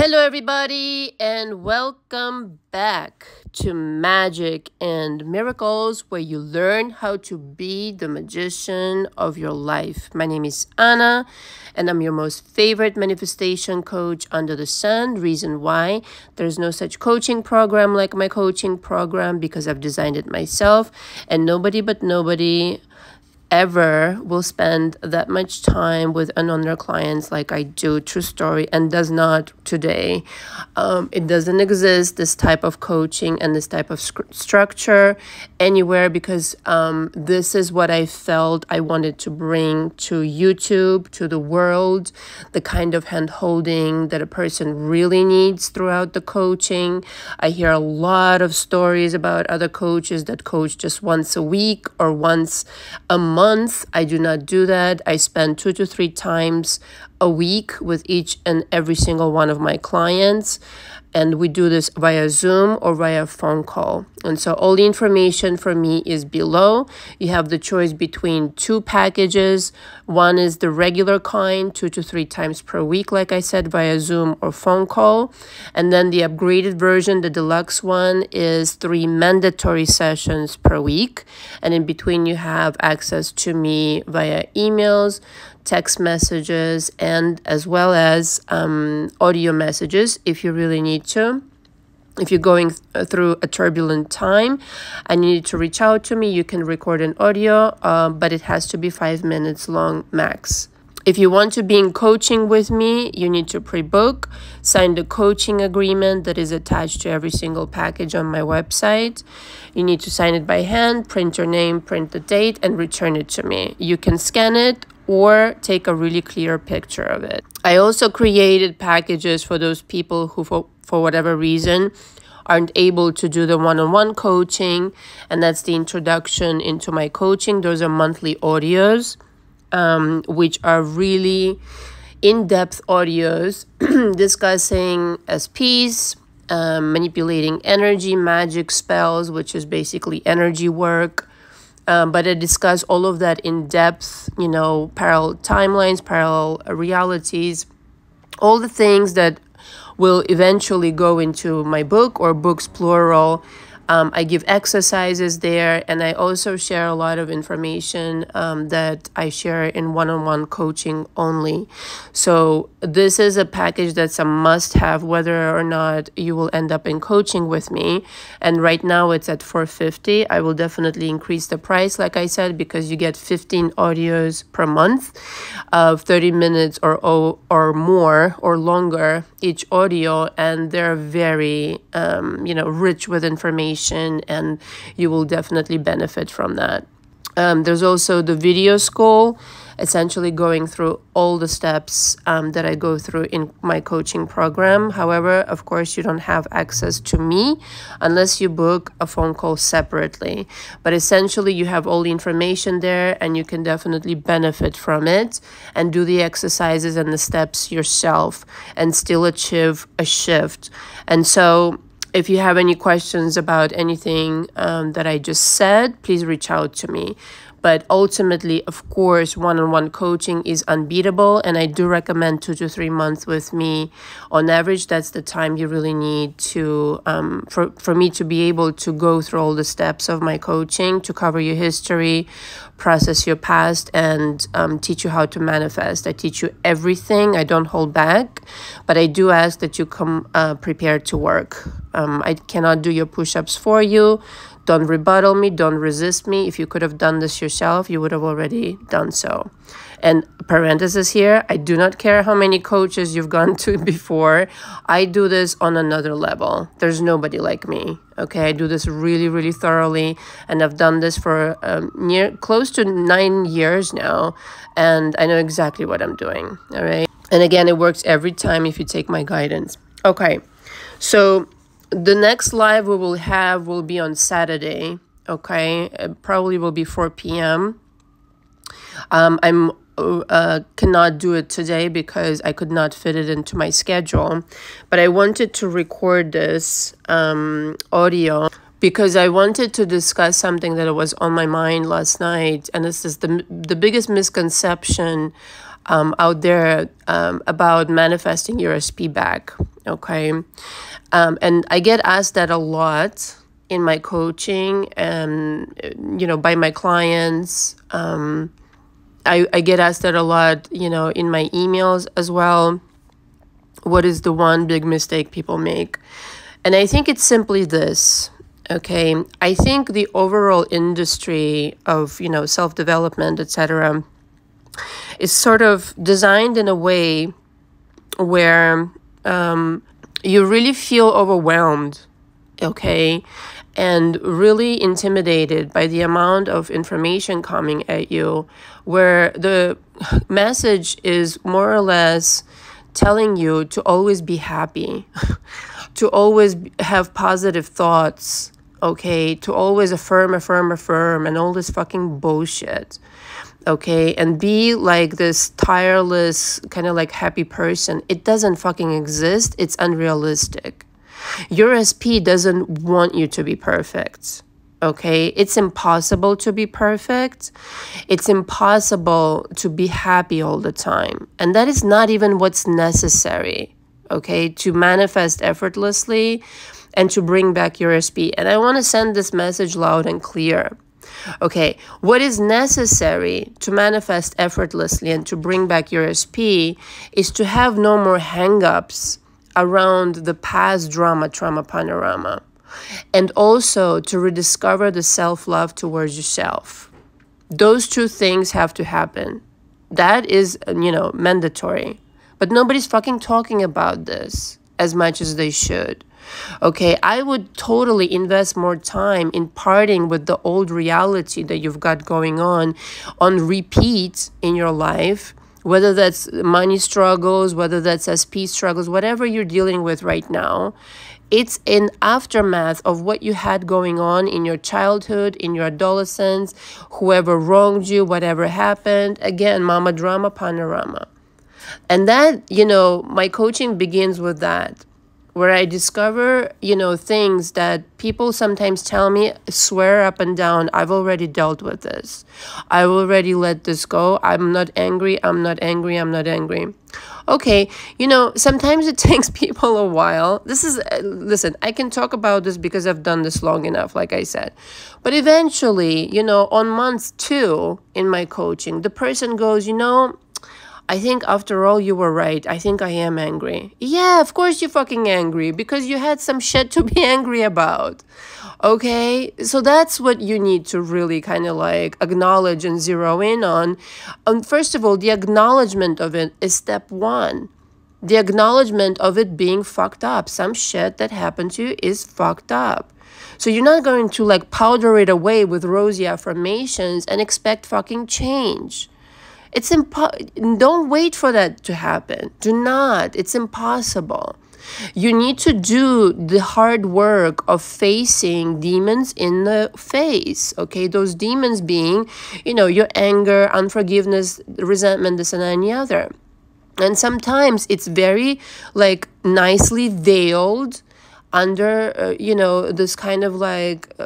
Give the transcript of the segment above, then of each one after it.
Hello, everybody, and welcome back to Magic and Miracles, where you learn how to be the magician of your life. My name is Anna, and I'm your most favorite manifestation coach under the sun. Reason why there's no such coaching program like my coaching program, because I've designed it myself, and nobody ever will spend that much time with another clients like I do. True story, and does not today. It doesn't exist, this type of coaching and this type of structure anywhere, because this is what I felt I wanted to bring to YouTube, to the world, the kind of hand-holding that a person really needs throughout the coaching. I hear a lot of stories about other coaches that coach just once a week or once a month. I do not do that. I spend 2 to 3 times a week with each and every single one of my clients. And we do this via Zoom or via phone call. And so all the information for me is below. You have the choice between 2 packages. One is the regular kind, 2 to 3 times per week, like I said, via Zoom or phone call. And then the upgraded version, the deluxe one, is 3 mandatory sessions per week. And in between, you have access to me via emails, text messages, and as well as audio messages if you really need to. If you're going through a turbulent time and you need to reach out to me, you can record an audio, but it has to be 5 minutes long max. If you want to be in coaching with me, you need to pre-book, sign the coaching agreement that is attached to every single package on my website. You need to sign it by hand, print your name, print the date, and return it to me. You can scan it or take a really clear picture of it. I also created packages for those people who, for whatever reason, aren't able to do the one-on-one coaching, and that's the introduction into my coaching. Those are monthly audios, which are really in-depth audios discussing SPs, manipulating energy, magic spells, which is basically energy work. But I discuss all of that in depth, parallel timelines, parallel realities, all the things that will eventually go into my book or books plural. I give exercises there, and I also share a lot of information that I share in one-on-one coaching only. So this is a package that's a must-have, whether or not you will end up in coaching with me. And right now it's at $450. I will definitely increase the price, like I said, because you get 15 audios per month of 30 minutes or more or longer each audio, and they're very rich with information, and you will definitely benefit from that. There's also the video school, essentially going through all the steps that I go through in my coaching program. However, of course, you don't have access to me unless you book a phone call separately. But essentially, you have all the information there, and you can definitely benefit from it and do the exercises and the steps yourself and still achieve a shift. And so if you have any questions about anything that I just said, please reach out to me. But ultimately, of course, one-on-one coaching is unbeatable, and I do recommend 2 to 3 months with me. On average, that's the time you really need to, for me to be able to go through all the steps of my coaching, to cover your history, process your past, and teach you how to manifest. I teach you everything. I don't hold back, but I do ask that you come prepared to work. I cannot do your push-ups for you. Don't rebuttal me. Don't resist me. If you could have done this yourself, you would have already done so. And parenthesis here, I do not care how many coaches you've gone to before. I do this on another level. There's nobody like me. Okay, I do this really, really thoroughly, and I've done this for close to 9 years now, and I know exactly what I'm doing. All right, and again, it works every time if you take my guidance. Okay, so the next live we will have will be on Saturday. Okay, it probably will be 4 p.m. I'm cannot do it today because I could not fit it into my schedule, but I wanted to record this audio because I wanted to discuss something that was on my mind last night, and this is the biggest misconception out there about manifesting your SP back. Okay. And I get asked that a lot in my coaching and, by my clients. I get asked that a lot, in my emails as well. What is the one big mistake people make? And I think it's simply this. Okay. I think the overall industry of, self-development, etc., is sort of designed in a way where you really feel overwhelmed, okay, and really intimidated by the amount of information coming at you, where the message is more or less telling you to always be happy, to always have positive thoughts, okay, to always affirm, and all this fucking bullshit. Okay, and be like this tireless, kind of like happy person. It doesn't fucking exist. It's unrealistic. Your SP doesn't want you to be perfect. Okay, it's impossible to be perfect. It's impossible to be happy all the time. And that is not even what's necessary, okay, to manifest effortlessly and to bring back your SP. And I want to send this message loud and clear. Okay, what is necessary to manifest effortlessly and to bring back your SP is to have no more hang-ups around the past drama, trauma, panorama, and also to rediscover the self-love towards yourself. Those two things have to happen. That is, mandatory. But nobody's fucking talking about this as much as they should. Okay, I would totally invest more time in parting with the old reality that you've got going on repeat in your life, whether that's money struggles, whether that's SP struggles, whatever you're dealing with right now. It's an aftermath of what you had going on in your childhood, in your adolescence, whoever wronged you, whatever happened. Again, mama drama, panorama. And that, my coaching begins with that, where I discover, things that people sometimes tell me, swear up and down, I've already dealt with this. I've already let this go. I'm not angry. I'm not angry. I'm not angry. Okay, sometimes it takes people a while. Listen, I can talk about this because I've done this long enough, like I said. But eventually, on month 2 in my coaching, the person goes, I think after all, you were right. I think I am angry. Yeah, of course you're fucking angry because you had some shit to be angry about. Okay, so that's what you need to really kind of like acknowledge and zero in on. First of all, the acknowledgement of it is step 1. The acknowledgement of it being fucked up. Some shit that happened to you is fucked up. So you're not going to like powder it away with rosy affirmations and expect fucking change. Don't wait for that to happen. Do not. It's impossible. You need to do the hard work of facing demons in the face. Okay, those demons being, your anger, unforgiveness, resentment, this and any other. And sometimes it's very like nicely veiled under, this kind of like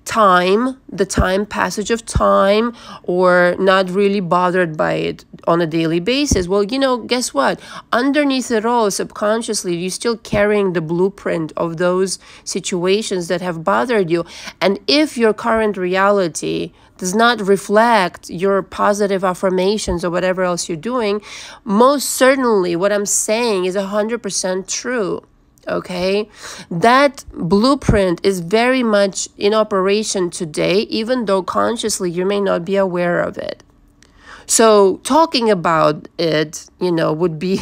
passage of time, or not really bothered by it on a daily basis. Well, guess what? Underneath it all, subconsciously, you're still carrying the blueprint of those situations that have bothered you. And if your current reality does not reflect your positive affirmations or whatever else you're doing, most certainly what I'm saying is 100% true. Okay, that blueprint is very much in operation today, even though consciously you may not be aware of it. So talking about it, would be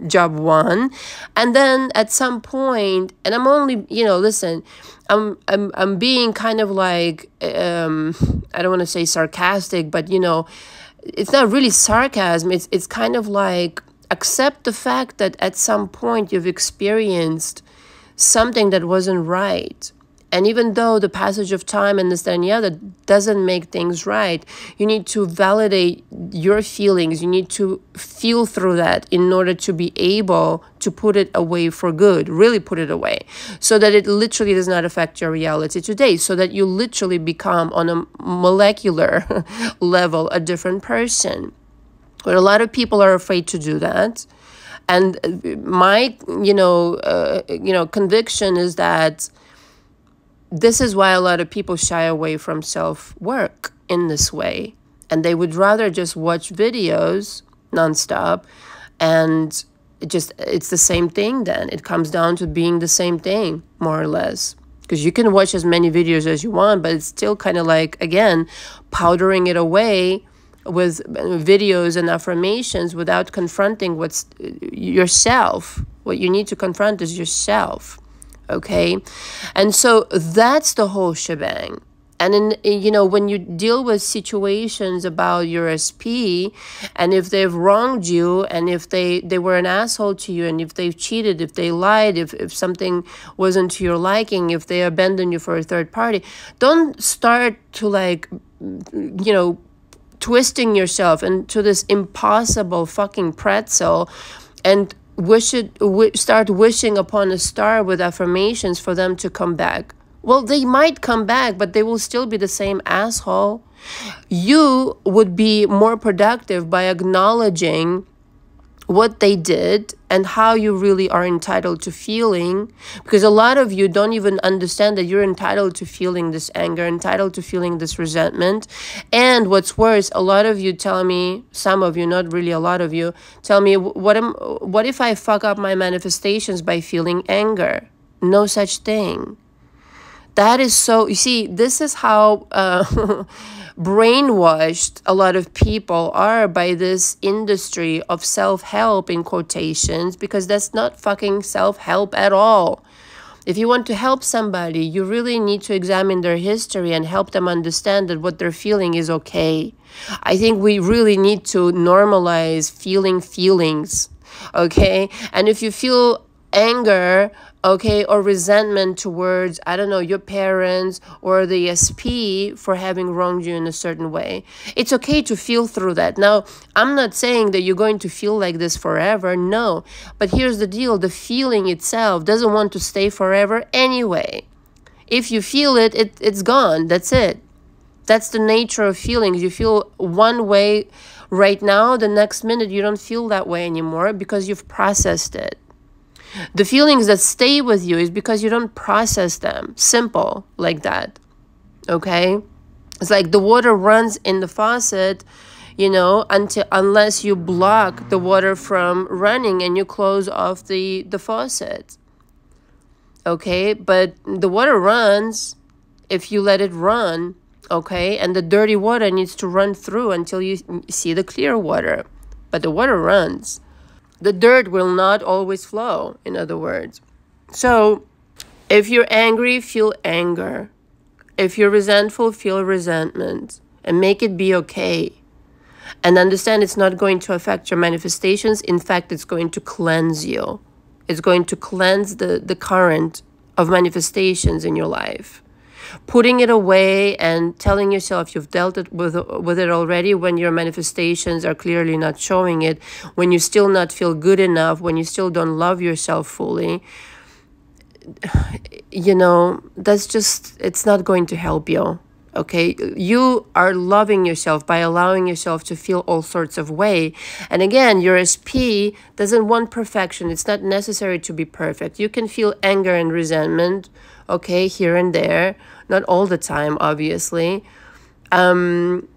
job 1. And then at some point, and I'm only, listen, I'm being kind of like, I don't want to say sarcastic, but, it's not really sarcasm. It's kind of like, accept the fact that at some point you've experienced something that wasn't right. And even though the passage of time and this, that, and the other doesn't make things right, you need to validate your feelings. You need to feel through that in order to be able to put it away for good, really put it away, so that it literally does not affect your reality today, so that you literally become on a molecular level a different person. But a lot of people are afraid to do that. And my, conviction is that this is why a lot of people shy away from self-work in this way. And they would rather just watch videos nonstop, and it's the same thing then. It comes down to being the same thing, more or less. Because you can watch as many videos as you want, but it's still kind of like, again, powdering it away with videos and affirmations without confronting what's yourself. What you need to confront is yourself. Okay? And so that's the whole shebang. And when you deal with situations about your SP, and if they've wronged you, and if they were an asshole to you, and if they've cheated, if they lied, if something wasn't to your liking, if they abandoned you for a third party, don't start to twisting yourself into this impossible fucking pretzel and start wishing upon a star with affirmations for them to come back. Well, they might come back, but they will still be the same asshole. You would be more productive by acknowledging what they did and how you really are entitled to feeling, because a lot of you don't even understand that you're entitled to feeling this anger, entitled to feeling this resentment. And what's worse, a lot of you tell me, some of you, not really a lot of you, tell me, what if I fuck up my manifestations by feeling anger? No such thing. That is so, you see, this is how brainwashed a lot of people are by this industry of self-help, in quotations, because that's not fucking self-help at all. If you want to help somebody, you really need to examine their history and help them understand that what they're feeling is okay. I think we really need to normalize feeling feelings, okay? And if you feel anger, okay, or resentment towards, I don't know, your parents or the SP for having wronged you in a certain way, it's okay to feel through that. Now, I'm not saying that you're going to feel like this forever, no. But here's the deal, the feeling itself doesn't want to stay forever anyway. If you feel it, it's gone, that's it. That's the nature of feelings. You feel one way right now, the next minute you don't feel that way anymore because you've processed it. The feelings that stay with you is because you don't process them. Simple, like that. Okay? It's like the water runs in the faucet, unless you block the water from running and you close off the faucet. Okay? But the water runs if you let it run. Okay? And the dirty water needs to run through until you see the clear water. But the water runs. The dirt will not always flow, in other words. So, if you're angry, feel anger. If you're resentful, feel resentment. And make it be okay. And understand it's not going to affect your manifestations. In fact, it's going to cleanse you. It's going to cleanse the current of manifestations in your life. Putting it away and telling yourself you've dealt with it already when your manifestations are clearly not showing it, when you still not feel good enough, when you still don't love yourself fully, that's just, it's not going to help you. Okay, you are loving yourself by allowing yourself to feel all sorts of way. And again, your SP doesn't want perfection. It's not necessary to be perfect. You can feel anger and resentment, okay, here and there, not all the time, obviously, and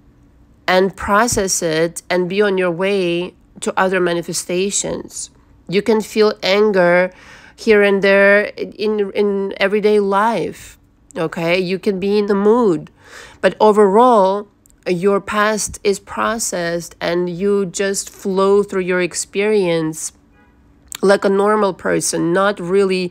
process it and be on your way to other manifestations. You can feel anger here and there in everyday life, okay? You can be in the mood. But overall, your past is processed and you just flow through your experience like a normal person, not really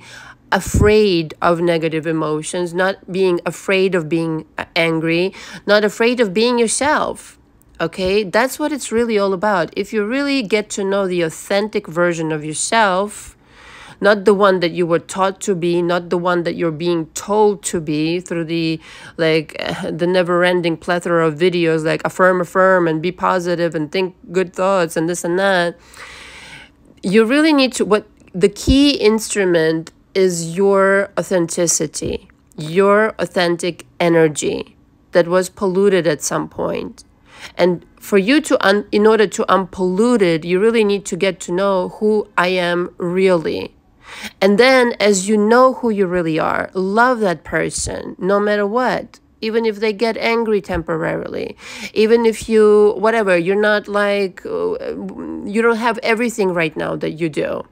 afraid of negative emotions, not being afraid of being angry, not afraid of being yourself. Okay, that's what it's really all about. If you really get to know the authentic version of yourself, not the one that you were taught to be, not the one that you're being told to be through the never-ending plethora of videos like affirm, and be positive, and think good thoughts, and this and that. You really need to, the key instrument is your authenticity, your authentic energy that was polluted at some point. And for you to, in order to unpollute it, you really need to get to know who I am really. And then as you know who you really are, love that person no matter what. Even if they get angry temporarily, even if you, whatever, you're not like, you don't have everything right now that you do.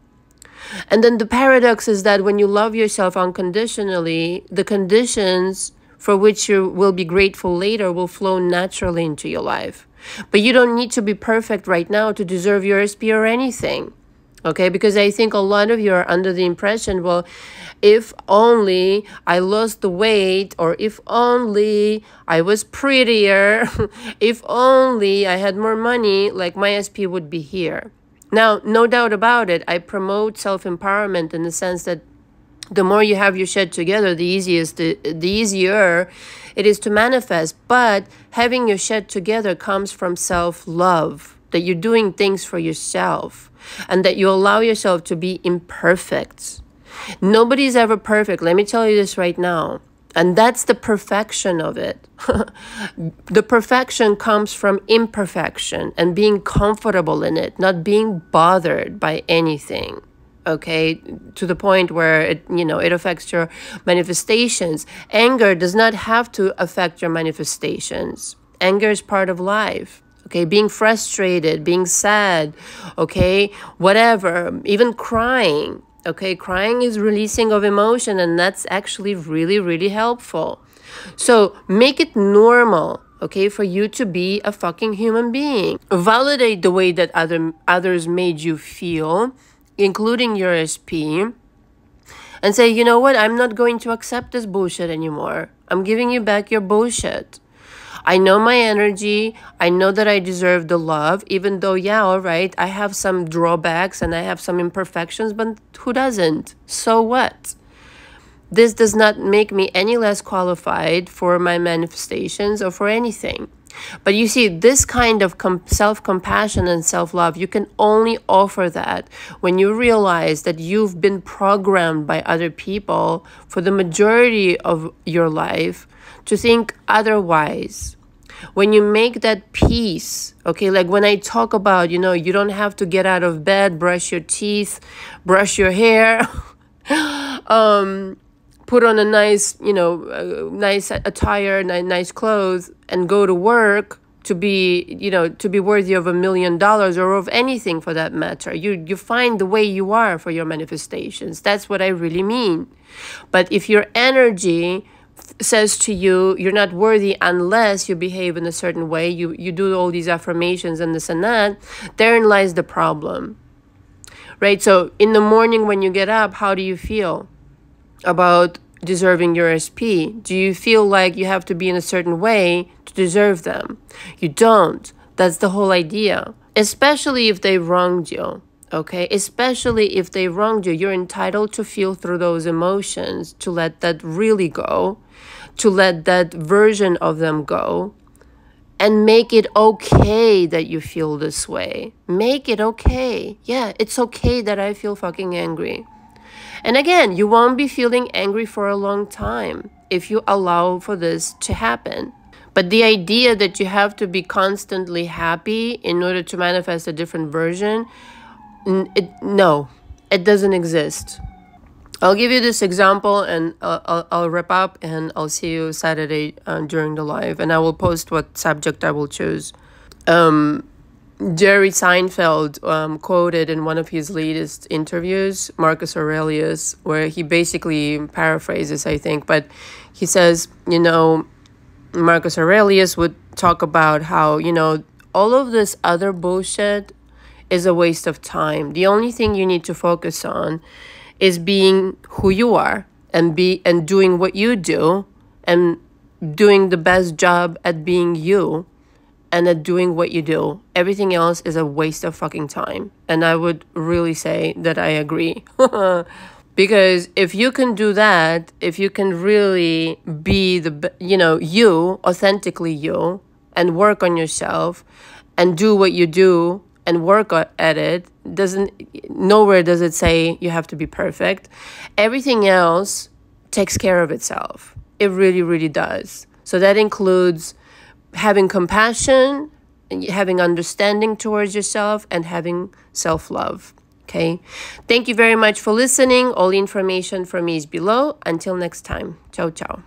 And then the paradox is that when you love yourself unconditionally, the conditions for which you will be grateful later will flow naturally into your life. But you don't need to be perfect right now to deserve your SP or anything. Okay, because I think a lot of you are under the impression, well, if only I lost the weight, or if only I was prettier, if only I had more money, like my SP would be here. Now, no doubt about it, I promote self-empowerment in the sense that the more you have your shit together, the easier it is to manifest. But having your shit together comes from self-love, that you're doing things for yourself, and that you allow yourself to be imperfect. Nobody's ever perfect. Let me tell you this right now. And that's the perfection of it. The perfection comes from imperfection and being comfortable in it, not being bothered by anything. Okay, to the point where it affects your manifestations. Anger does not have to affect your manifestations. Anger is part of life. Okay, being frustrated, being sad, okay, whatever, even crying. Okay, crying is releasing of emotion, and that's actually really, really helpful. So make it normal, okay, for you to be a fucking human being. Validate the way that others made you feel, including your SP, and say, you know what, I'm not going to accept this bullshit anymore. I'm giving you back your bullshit. I know my energy. I know that I deserve the love, even though, yeah, all right, I have some drawbacks and I have some imperfections, but who doesn't? So what? This does not make me any less qualified for my manifestations or for anything. But you see, this kind of self-compassion and self-love, you can only offer that when you realize that you've been programmed by other people for the majority of your life to think otherwise. When you make that peace, okay, like when I talk about, you don't have to get out of bed, brush your teeth, brush your hair, put on a nice, nice attire, nice clothes, and go to work to be worthy of $1 million or of anything for that matter. You find the way you are for your manifestations. That's what I really mean. But if your energy says to you, you're not worthy unless you behave in a certain way, you do all these affirmations and this and that, therein lies the problem, right? So in the morning when you get up, how do you feel about deserving your SP? Do you feel like you have to be in a certain way to deserve them? You don't. That's the whole idea. Especially if they wronged you. Okay, especially if they wronged you, you're entitled to feel through those emotions, to let that really go, to let that version of them go, and make it okay that you feel this way. Make it okay. Yeah, it's okay that I feel fucking angry. And again, you won't be feeling angry for a long time if you allow for this to happen. But the idea that you have to be constantly happy in order to manifest a different version, no, it doesn't exist. I'll give you this example and I'll wrap up, and I'll see you Saturday during the live, and I will post what subject I will choose. Jerry Seinfeld quoted in one of his latest interviews, Marcus Aurelius, where he basically paraphrases, I think, but he says, Marcus Aurelius would talk about how, all of this other bullshit is a waste of time. The only thing you need to focus on is being who you are and doing what you do and doing the best job at being you and at doing what you do. Everything else is a waste of fucking time. And I would really say that I agree. Because if you can do that, if you can really be you, authentically you, and work on yourself and do what you do and work at it, nowhere does it say you have to be perfect. Everything else takes care of itself. It really, really does. So that includes having compassion, having understanding towards yourself, and having self-love. Okay. Thank you very much for listening. All the information for me is below. Until next time. Ciao, ciao.